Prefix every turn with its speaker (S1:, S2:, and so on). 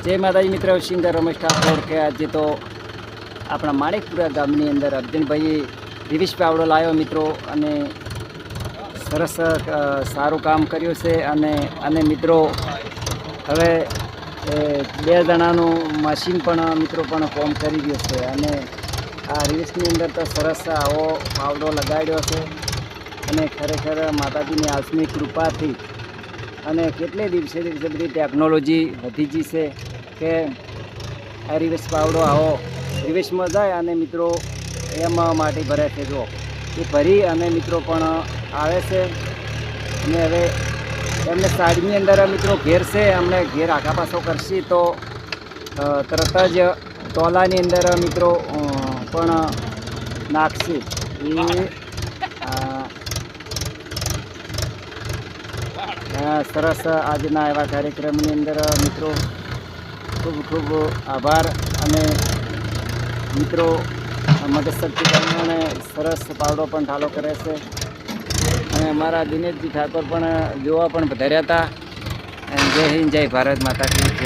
S1: जय माताजी मित्र सिंगर रमेश ठाकोर के आज तो अपना माणिकपुरा गामनी अंदर अर्जुन भाई रिविश पावड़ो लायो मित्रों अने सरस सारू काम कर्યું છે અને મિત્રો હવે બે જણાનું મશીન પણ મિત્રો પણ કામ કરી રહ્યો છે અને આ રિવિશની અંદર તો સરસ આવો પાવડો લગાડ્યો છે અને ખરેખર માતાજીની આસમી કૃપાથી અને કેટલે દિવસે બધી ટેકનોલોજી વધી ગઈ છે કે આ રિવિશ પાવડો આવો રિવિશમાં જાય અને મિત્રો એમાં માટી ભરે છે જો એ ભરી અને મિત્રો પણ આવે છે અને હવે એમને સાઈડની અંદર મિત્રો ઘેર છે અમને ઘેર આખા પાછો કરશી તો તરત જ તોલાની અંદર મિત્રો પણ નાખશી સરસ આજના એવા કાર્યક્રમની અંદર મિત્રો ખૂબ ખૂબ આભાર અને મિત્રો મદદ શક્તિ કરીને સરસ પાવડો પણ ઢાલો કરે છે અને અમારા દિનેશજી ઠાકોર પણ જોવા પણ વધાર્યા હતા. જય હિન્દ, જય ભારત માતા કી જય.